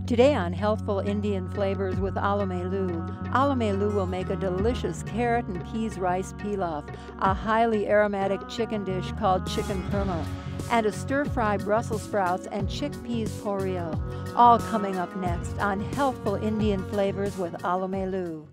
Today on Healthful Indian Flavors with Alamelu, Alamelu will make a delicious carrot and peas rice pilaf, a highly aromatic chicken dish called chicken kurma, and a stir-fry Brussels sprouts and chickpeas Poriyal, all coming up next on Healthful Indian Flavors with Alamelu.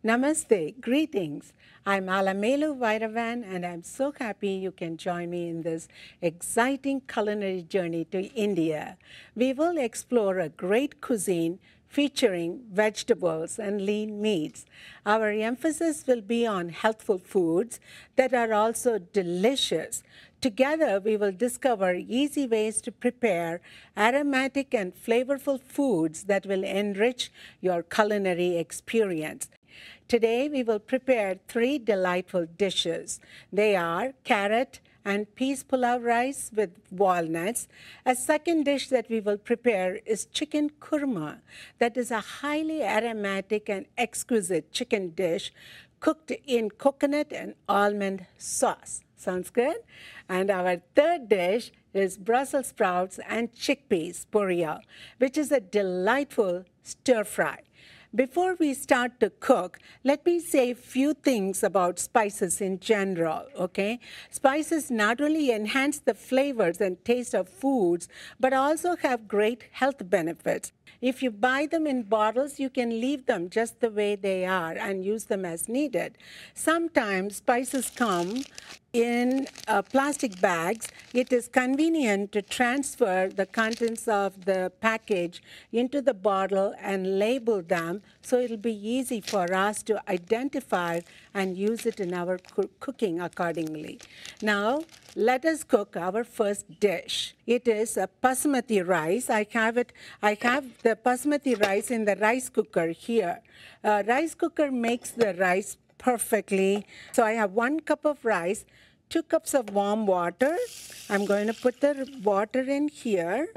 Namaste, greetings. I'm Alamelu Vairavan and I'm so happy you can join me in this exciting culinary journey to India. We will explore a great cuisine featuring vegetables and lean meats. Our emphasis will be on healthful foods that are also delicious. Together, we will discover easy ways to prepare aromatic and flavorful foods that will enrich your culinary experience. Today, we will prepare 3 delightful dishes. They are carrot and peas pulao rice with walnuts. A second dish that we will prepare is chicken kurma. That is a highly aromatic and exquisite chicken dish cooked in coconut and almond sauce. Sounds good? And our third dish is Brussels sprouts and chickpeas Poriyal, which is a delightful stir-fry. Before we start to cook, let me say a few things about spices in general, okay? Spices not only enhance the flavors and taste of foods, but also have great health benefits. If you buy them in bottles, you can leave them just the way they are and use them as needed. Sometimes spices come in plastic bags. It is convenient to transfer the contents of the package into the bottle and label them so it'll be easy for us to identify and use it in our cooking accordingly. Now, let us cook our first dish. It is a basmati rice. I have the basmati rice in the rice cooker here. Rice cooker makes the rice perfectly. So I have 1 cup of rice, 2 cups of warm water. I'm going to put the water in here,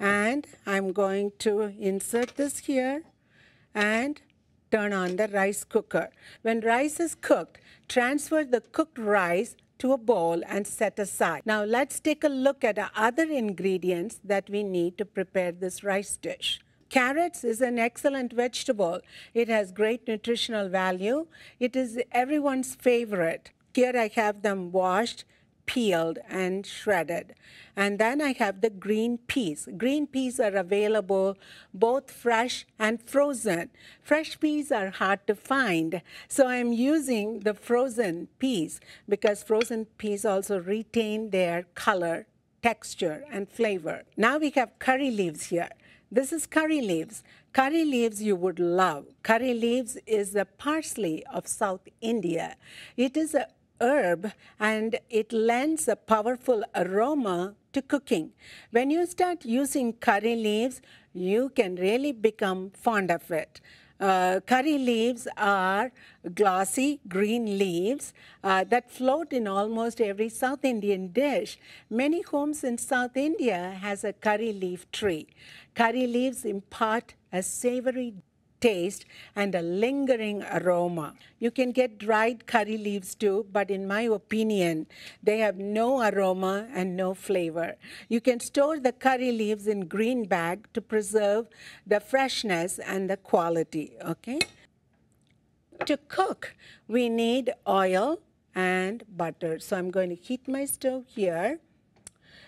and I'm going to insert this here and turn on the rice cooker. When rice is cooked, transfer the cooked rice to a bowl and set aside. Now let's take a look at the other ingredients that we need to prepare this rice dish. Carrots is an excellent vegetable. It has great nutritional value. It is everyone's favorite. Here I have them washed, peeled, and shredded. And then I have the green peas. Green peas are available both fresh and frozen. Fresh peas are hard to find, so I'm using the frozen peas because frozen peas also retain their color, texture, and flavor. Now we have curry leaves here. This is curry leaves. Curry leaves you would love. Curry leaves is the parsley of South India. It is a herb and it lends a powerful aroma to cooking. When you start using curry leaves, you can really become fond of it. Curry leaves are glossy green leaves that float in almost every South Indian dish. Many homes in South India has a curry leaf tree. Curry leaves impart a savory taste and a lingering aroma. You can get dried curry leaves too, but in my opinion, they have no aroma and no flavor. You can store the curry leaves in green bag to preserve the freshness and the quality, okay? To cook, we need oil and butter. So I'm going to heat my stove here.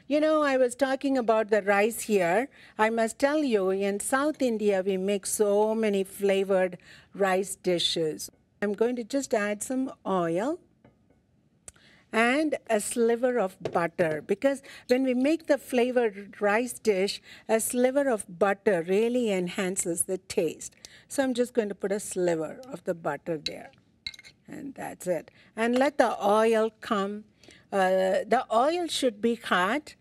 You know, I was talking about the rice here. I must tell you, in South India, we make so many flavored rice dishes. I'm going to just add some oil and a sliver of butter, because when we make the flavored rice dish, a sliver of butter really enhances the taste. So I'm just going to put a sliver of the butter there, and that's it. And let the oil come. The oil should be hot,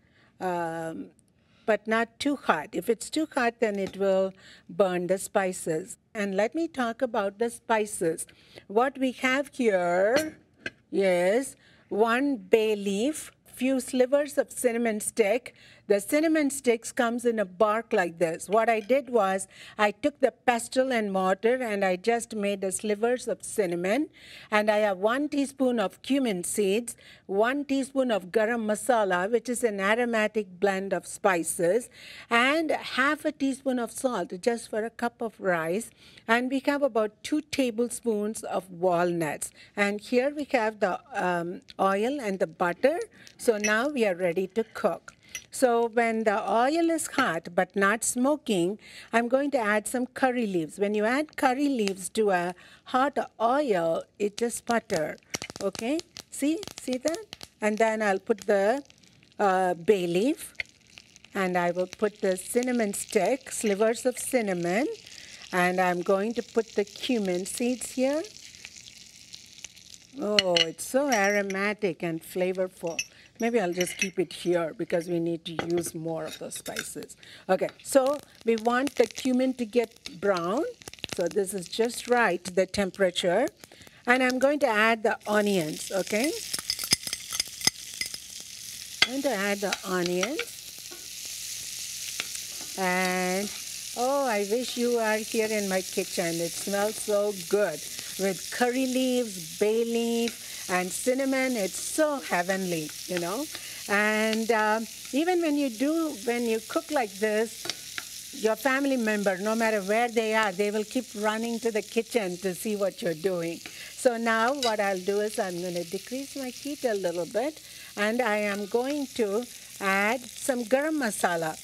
but not too hot. If it's too hot, then it will burn the spices. And let me talk about the spices. What we have here is 1 bay leaf, few slivers of cinnamon stick. The cinnamon sticks comes in a bark like this. What I did was I took the pestle and mortar and I just made the slivers of cinnamon, and I have 1 teaspoon of cumin seeds, 1 teaspoon of garam masala, which is an aromatic blend of spices, and half a teaspoon of salt just for a cup of rice. And we have about 2 tablespoons of walnuts. And here we have the oil and the butter. So now we are ready to cook. So when the oil is hot but not smoking, I'm going to add some curry leaves. When you add curry leaves to a hot oil, it just sputter. Okay? See that? And then I'll put the bay leaf, and I will put the cinnamon stick, slivers of cinnamon, and I'm going to put the cumin seeds here. Oh, it's so aromatic and flavorful. Maybe I'll just keep it here because we need to use more of those spices. Okay, so we want the cumin to get brown. So this is just right, the temperature. And I'm going to add the onions, okay? I'm going to add the onions. And, oh, I wish you are here in my kitchen. It smells so good. With curry leaves, bay leaf, and cinnamon, it's so heavenly, you know. And even when you cook like this, your family member, no matter where they are, they will keep running to the kitchen to see what you're doing. So now what I'll do is I'm going to decrease my heat a little bit, and I am going to add some garam masala.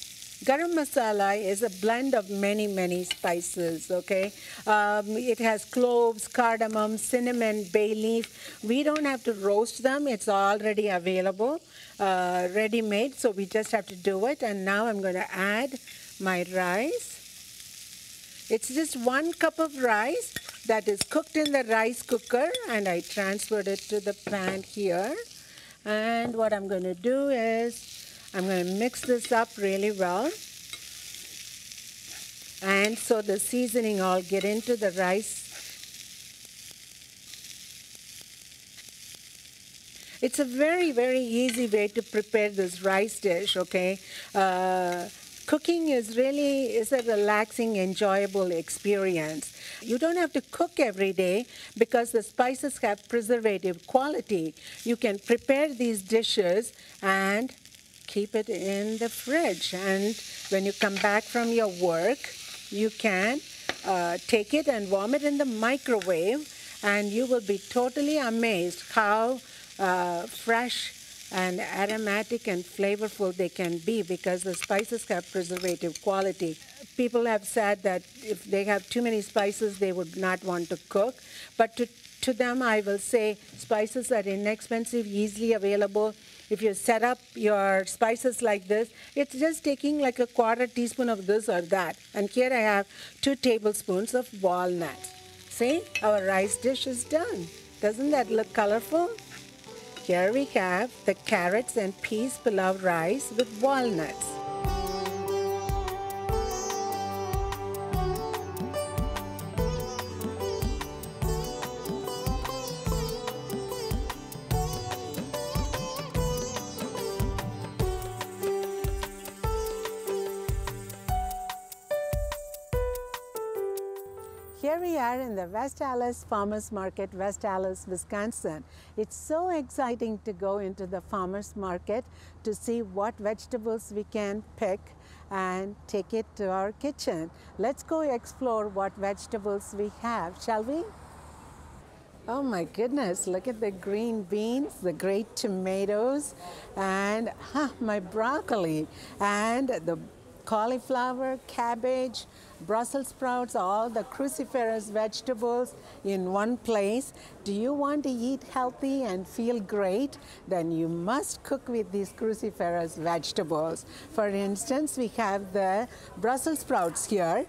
Garam masala is a blend of many, many spices, okay? It has cloves, cardamom, cinnamon, bay leaf. We don't have to roast them. It's already available, ready-made, so we just have to do it. And now I'm going to add my rice. It's just 1 cup of rice that is cooked in the rice cooker, and I transferred it to the pan here. And what I'm going to do is I'm going to mix this up really well. And so the seasoning all get into the rice. It's a very, very easy way to prepare this rice dish, okay? Cooking is a relaxing, enjoyable experience. You don't have to cook every day because the spices have preservative quality. You can prepare these dishes and keep it in the fridge, and when you come back from your work, you can take it and warm it in the microwave, and you will be totally amazed how fresh and aromatic and flavorful they can be because the spices have preservative quality. People have said that if they have too many spices, they would not want to cook, but to them I will say spices are inexpensive, easily available. If you set up your spices like this, it's just taking like a 1/4 teaspoon of this or that. And here I have 2 tablespoons of walnuts. See, our rice dish is done. Doesn't that look colorful? Here we have the carrots and peas pilaf rice with walnuts. Here we are in the West Allis Farmers Market, West Allis, Wisconsin. It's so exciting to go into the farmers market to see what vegetables we can pick and take it to our kitchen. Let's go explore what vegetables we have, shall we? Oh my goodness, look at the green beans, the great tomatoes, and my broccoli, and the cauliflower, cabbage, Brussels sprouts, all the cruciferous vegetables in one place. Do you want to eat healthy and feel great? Then you must cook with these cruciferous vegetables. For instance, we have the Brussels sprouts here.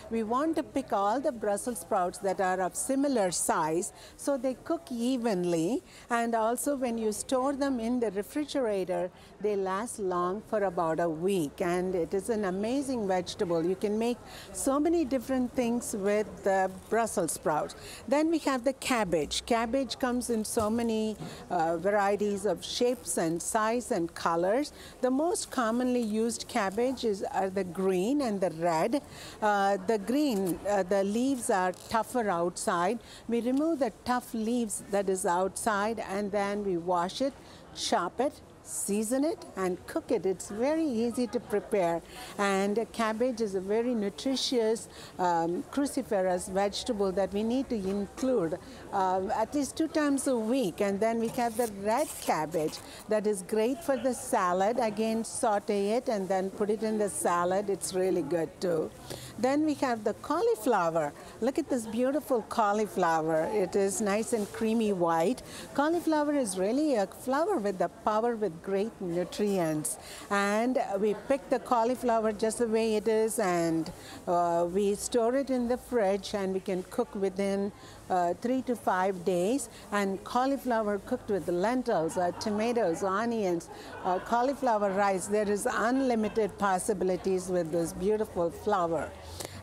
we want to pick all the Brussels sprouts that are of similar size so they cook evenly, and also when you store them in the refrigerator, they last long for about a week, and it is an amazing vegetable. You can make so many different things with the Brussels sprouts. Then we have the cabbage. Cabbage comes in so many varieties of shapes and size and colors. The most commonly used cabbage are the green and the red. The green, the leaves are tougher outside. We remove the tough leaves that is outside, and then we wash it, chop it, season it, and cook it. It's very easy to prepare, and cabbage is a very nutritious cruciferous vegetable that we need to include at least 2 times a week. And then we have the red cabbage that is great for the salad. Again, saute it and then put it in the salad. It's really good too. Then we have the cauliflower. Look at this beautiful cauliflower. It is nice and creamy white. Cauliflower is really a flower with the power with great nutrients. And we pick the cauliflower just the way it is, and we store it in the fridge, and we can cook within 3 to 5 days. And cauliflower cooked with lentils, tomatoes, onions, cauliflower rice, there is unlimited possibilities with this beautiful flower.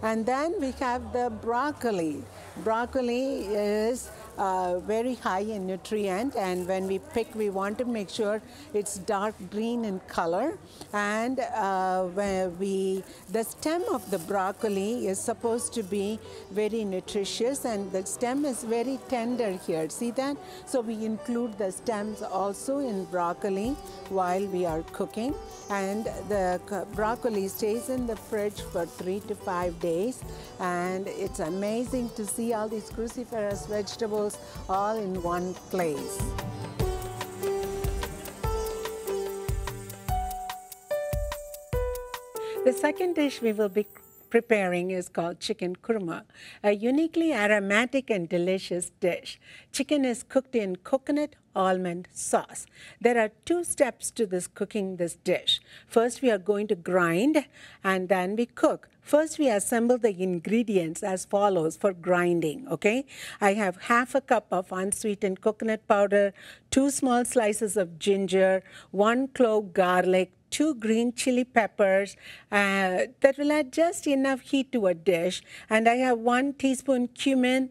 And then we have the broccoli. Broccoli is very high in nutrient, and when we pick, we want to make sure it's dark green in color. And the stem of the broccoli is supposed to be very nutritious, and the stem is very tender here. See that? So we include the stems also in broccoli while we are cooking. And the broccoli stays in the fridge for 3 to 5 days, and it's amazing to see all these cruciferous vegetables all in one place. The second dish we will be preparing is called chicken kurma, a uniquely aromatic and delicious dish. Chicken is cooked in coconut almond sauce. There are 2 steps to cooking this dish. First, we are going to grind, and then we cook. First, we assemble the ingredients as follows for grinding, okay? I have half a cup of unsweetened coconut powder, 2 small slices of ginger, 1 clove garlic, 2 green chili peppers that will add just enough heat to a dish. And I have 1 teaspoon cumin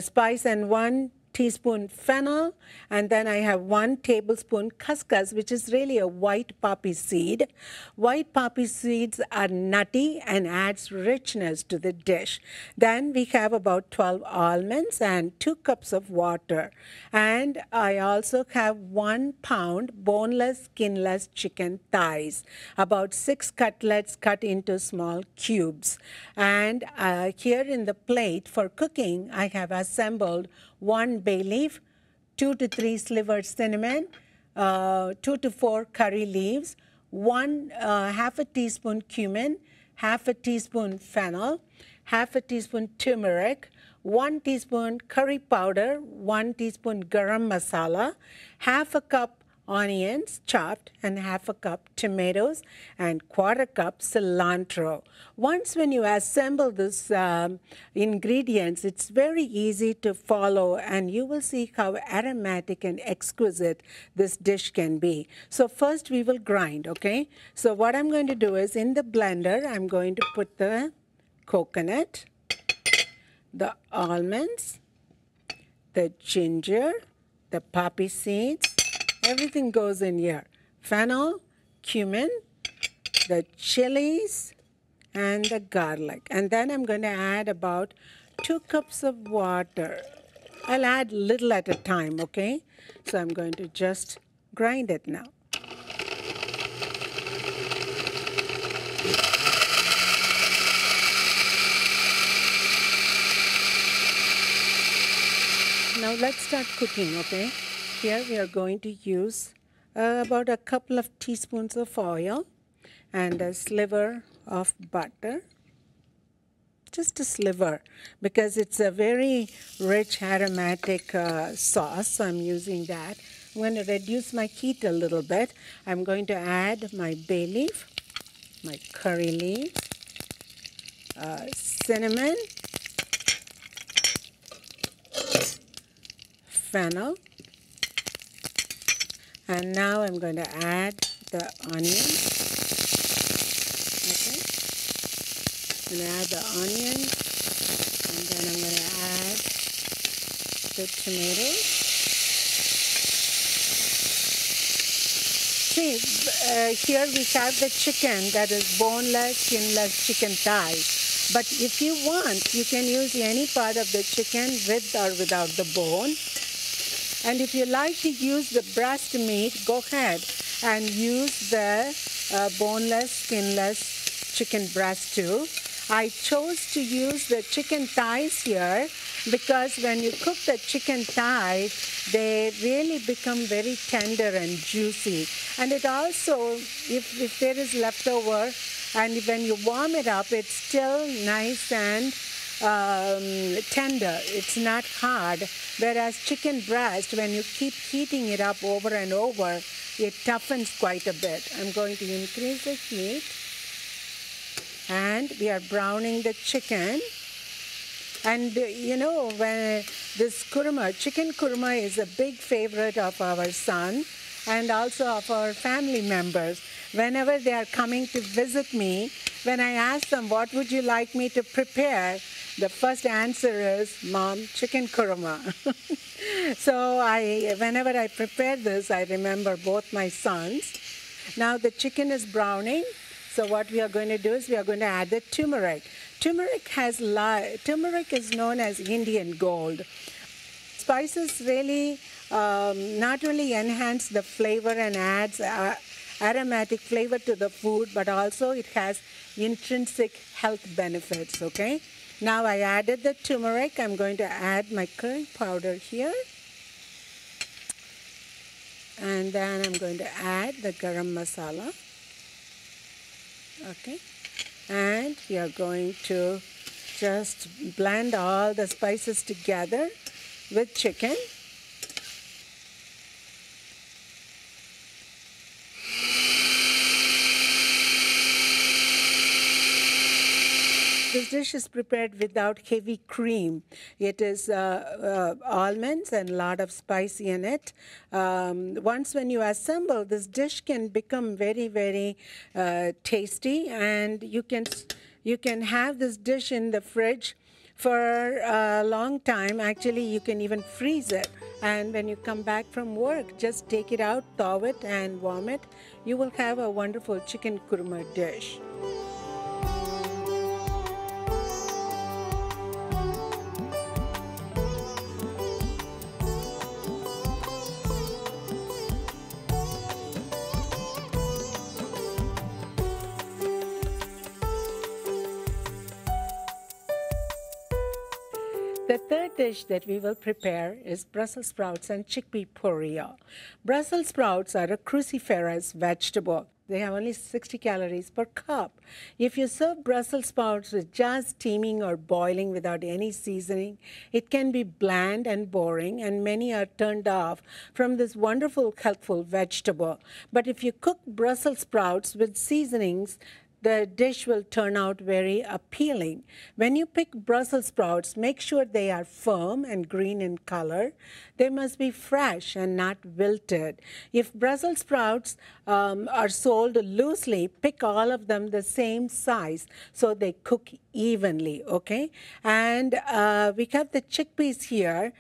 spice and 1 teaspoon fennel, and then I have 1 tablespoon khaskhas, which is really a white poppy seed. White poppy seeds are nutty and adds richness to the dish. Then we have about 12 almonds and 2 cups of water. And I also have 1 pound boneless, skinless chicken thighs, about 6 cutlets cut into small cubes. And here in the plate for cooking, I have assembled 1 bay leaf, 2 to 3 slivered cinnamon, 2 to 4 curry leaves, half a teaspoon cumin, half a teaspoon fennel, half a teaspoon turmeric, 1 teaspoon curry powder, 1 teaspoon garam masala, half a cup onions chopped, and half a cup tomatoes, and 1/4 cup cilantro. Once when you assemble this ingredients, it's very easy to follow, and you will see how aromatic and exquisite this dish can be. So first we will grind, okay? So what I'm going to do is in the blender, I'm going to put the coconut, the almonds, the ginger, the poppy seeds. Everything goes in here. Fennel, cumin, the chilies, and the garlic. And then I'm going to add about 2 cups of water. I'll add little at a time, okay? So I'm going to just grind it now. Now let's start cooking, okay? Here we are going to use about a couple of teaspoons of oil and a sliver of butter. Just a sliver, because it's a very rich aromatic sauce, so I'm using that. I'm going to reduce my heat a little bit. I'm going to add my bay leaf, my curry leaves, cinnamon, fennel, and now I'm going to add the onion. Okay, I'm going to add the onion, and then I'm going to add the tomatoes. See, here we have the chicken that is boneless, skinless chicken thighs. But if you want, you can use any part of the chicken with or without the bone. And if you like to use the breast meat, go ahead and use the boneless, skinless chicken breast too. I chose to use the chicken thighs here because when you cook the chicken thigh, they really become very tender and juicy. And it also, if there is leftover, and when you warm it up, it's still nice and tender. It's not hard. Whereas chicken breast, when you keep heating it up over and over, it toughens quite a bit. I'm going to increase the heat. And we are browning the chicken. And you know, when this kurma, chicken kurma is a big favorite of our son and also of our family members. Whenever they are coming to visit me, when I ask them, what would you like me to prepare? The first answer is, Mom, chicken kurma. So whenever I prepare this, I remember both my sons. Now the chicken is browning. So what we are going to do is we are going to add the turmeric. Turmeric is known as Indian gold. Spices really not only enhance the flavor and adds aromatic flavor to the food, but also it has intrinsic health benefits, okay? Now I added the turmeric. I'm going to add my curry powder here. And then I'm going to add the garam masala. Okay, and we are going to just blend all the spices together with chicken. This dish is prepared without heavy cream. It is almonds and a lot of spice in it. Once when you assemble, this dish can become very, very tasty, and you can have this dish in the fridge for a long time. Actually, you can even freeze it. And when you come back from work, just take it out, thaw it, and warm it. You will have a wonderful chicken kurma dish. The third dish that we will prepare is Brussels sprouts and chickpea poriyal. Brussels sprouts are a cruciferous vegetable. They have only 60 calories per cup. If you serve Brussels sprouts with just steaming or boiling without any seasoning, it can be bland and boring, and many are turned off from this wonderful, healthful vegetable. But if you cook Brussels sprouts with seasonings, the dish will turn out very appealing. When you pick Brussels sprouts, make sure they are firm and green in color. They must be fresh and not wilted. If Brussels sprouts are sold loosely, pick all of them the same size so they cook evenly, okay? And we have the chickpeas here.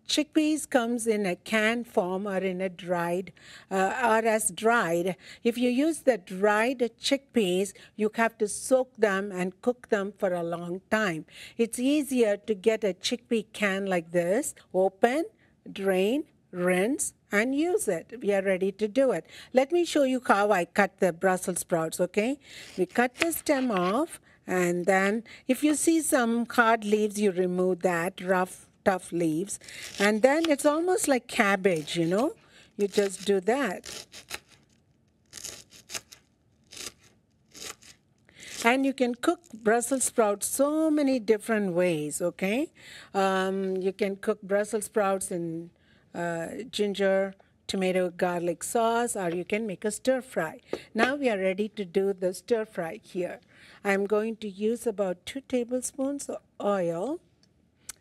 Chickpeas comes in a canned form or in a dried, or as dried. If you use the dried chickpeas, you have to soak them and cook them for a long time. It's easier to get a chickpea can like this, open, drain, rinse, and use it. We are ready to do it. Let me show you how I cut the Brussels sprouts, okay? We cut the stem off, and then if you see some hard leaves, you remove that, rough, tough leaves. And then it's almost like cabbage, you know. You just do that. And you can cook Brussels sprouts so many different ways, okay? You can cook Brussels sprouts in ginger, tomato, garlic sauce, or you can make a stir fry. Now we are ready to do the stir fry here. I'm going to use about 2 tablespoons of oil.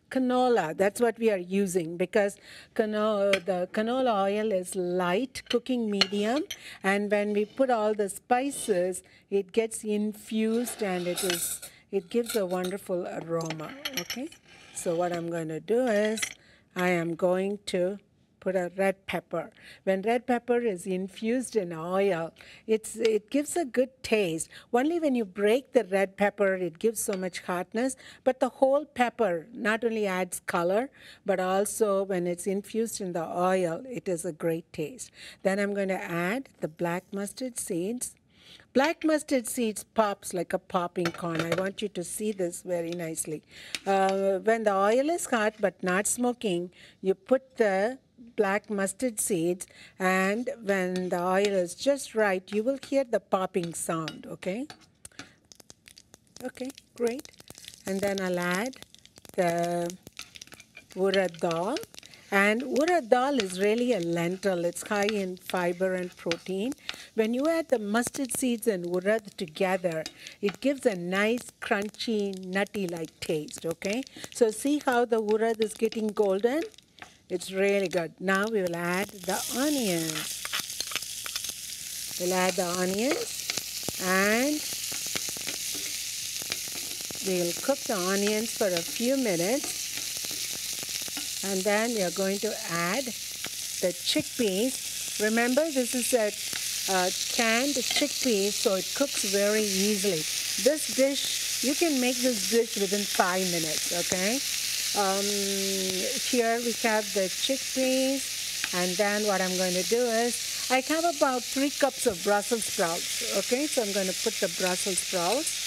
Canola, that's what we are using because the canola oil is light, cooking medium, and when we put all the spices, it gets infused and it gives a wonderful aroma, okay? So what I'm going to do is I am going to put a red pepper. When red pepper is infused in oil, it gives a good taste. Only when you break the red pepper, it gives so much hotness, but the whole pepper not only adds color, but also when it's infused in the oil, it is a great taste. Then I'm going to add the black mustard seeds. Black mustard seeds pops like a popping corn. I want you to see this very nicely. When the oil is hot but not smoking, you put the black mustard seeds, and when the oil is just right, you will hear the popping sound, okay? Okay, great. And then I'll add the urad dal. And urad dal is really a lentil. It's high in fiber and protein. When you add the mustard seeds and urad together, it gives a nice, crunchy, nutty-like taste, okay? So see how the urad is getting golden? It's really good. Now we will add the onions. We'll add the onions and we'll cook the onions for a few minutes. And then we are going to add the chickpeas. Remember, this is a canned chickpeas, so it cooks very easily. This dish, you can make this dish within 5 minutes, okay? Here we have the chickpeas, and then what I'm going to do is, I have about 3 cups of Brussels sprouts, okay? So I'm going to put the Brussels sprouts.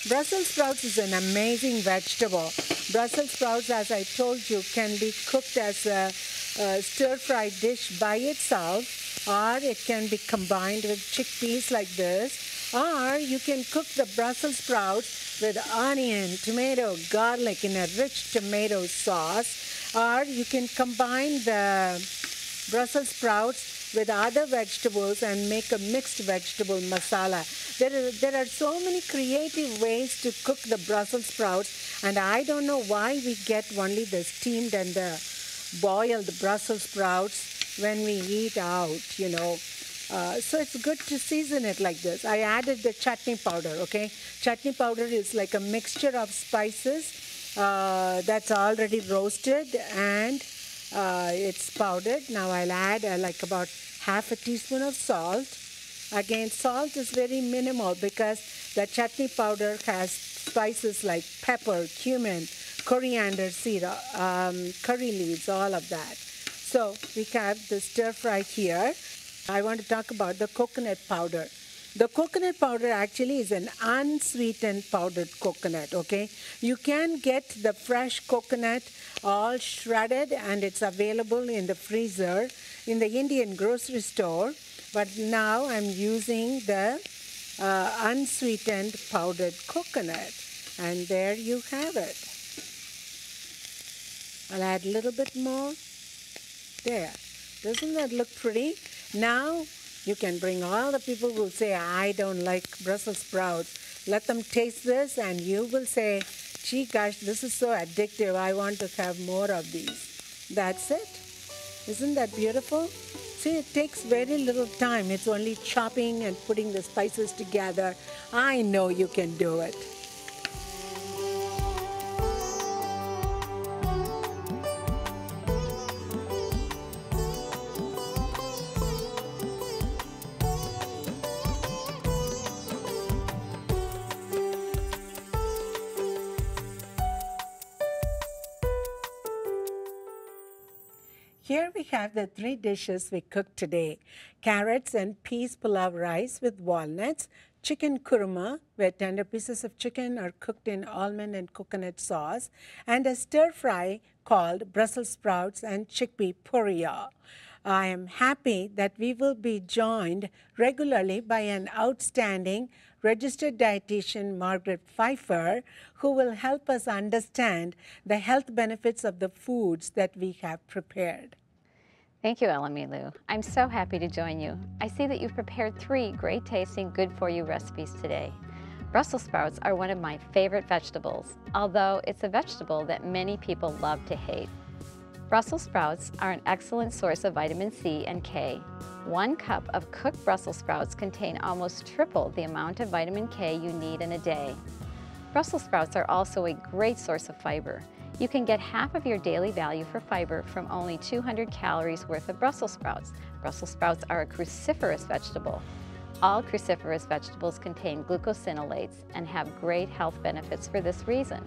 Brussels sprouts is an amazing vegetable. Brussels sprouts, as I told you, can be cooked as a stir-fried dish by itself, or it can be combined with chickpeas like this, or you can cook the Brussels sprouts with onion, tomato, garlic in a rich tomato sauce, or you can combine the Brussels sprouts with other vegetables and make a mixed vegetable masala. There are so many creative ways to cook the Brussels sprouts, and I don't know why we get only the steamed and the boiled Brussels sprouts when we eat out, you know. So it's good to season it like this. I added the chutney powder, okay? Chutney powder is like a mixture of spices that's already roasted and it's powdered. Now I'll add like about half a teaspoon of salt. Again, salt is very minimal because the chutney powder has spices like pepper, cumin, coriander seed, curry leaves, all of that. So we have the stir fry here. I want to talk about the coconut powder. The coconut powder actually is an unsweetened powdered coconut, okay? You can get the fresh coconut all shredded and it's available in the freezer in the Indian grocery store. But now I'm using the unsweetened powdered coconut. And there you have it. I'll add a little bit more. There. Doesn't that look pretty? Now you can bring all the people who say, I don't like Brussels sprouts. Let them taste this and you will say, gee gosh, this is so addictive. I want to have more of these. That's it. Isn't that beautiful? See, it takes very little time. It's only chopping and putting the spices together. I know you can do it. Here we have the 3 dishes we cooked today. Carrots and peas pulao rice with walnuts, chicken kurma, where tender pieces of chicken are cooked in almond and coconut sauce, and a stir fry called Brussels sprouts and chickpea poriyal. I am happy that we will be joined regularly by an outstanding registered dietitian, Margaret Pfeiffer, who will help us understand the health benefits of the foods that we have prepared. Thank you, Alamelu. I'm so happy to join you. I see that you've prepared 3 great tasting, good for you recipes today. Brussels sprouts are one of my favorite vegetables, although it's a vegetable that many people love to hate. Brussels sprouts are an excellent source of vitamin C and K. 1 cup of cooked Brussels sprouts contain almost triple the amount of vitamin K you need in a day. Brussels sprouts are also a great source of fiber. You can get half of your daily value for fiber from only 200 calories worth of Brussels sprouts. Brussels sprouts are a cruciferous vegetable. All cruciferous vegetables contain glucosinolates and have great health benefits for this reason.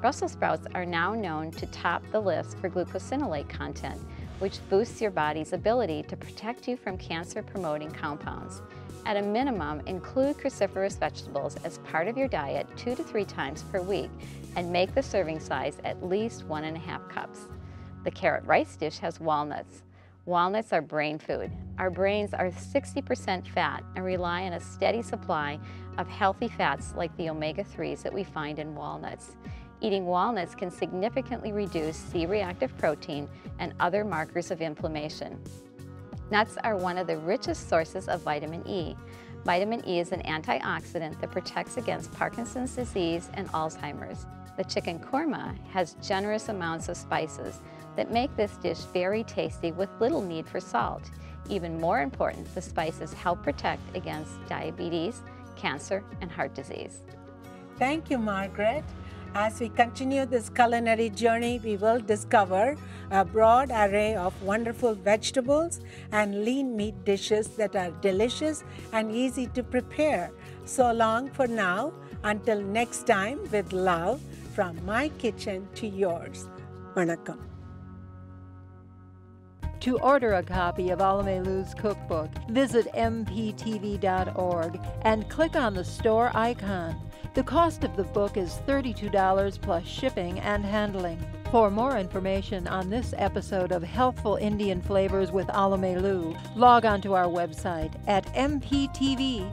Brussels sprouts are now known to top the list for glucosinolate content, which boosts your body's ability to protect you from cancer-promoting compounds. At a minimum, include cruciferous vegetables as part of your diet 2 to 3 times per week and make the serving size at least 1.5 cups. The carrot rice dish has walnuts. Walnuts are brain food. Our brains are 60% fat and rely on a steady supply of healthy fats like the omega-3s that we find in walnuts. Eating walnuts can significantly reduce C-reactive protein and other markers of inflammation. Nuts are one of the richest sources of vitamin E. Vitamin E is an antioxidant that protects against Parkinson's disease and Alzheimer's. The chicken korma has generous amounts of spices that make this dish very tasty with little need for salt. Even more important, the spices help protect against diabetes, cancer, and heart disease. Thank you, Margaret. As we continue this culinary journey, we will discover a broad array of wonderful vegetables and lean meat dishes that are delicious and easy to prepare. So long for now. Until next time, with love, from my kitchen to yours. Vanakkam. To order a copy of Alamelu's cookbook, visit mptv.org and click on the store icon. The cost of the book is $32 plus shipping and handling. For more information on this episode of Healthful Indian Flavors with Alamelu, log on to our website at mptv.org.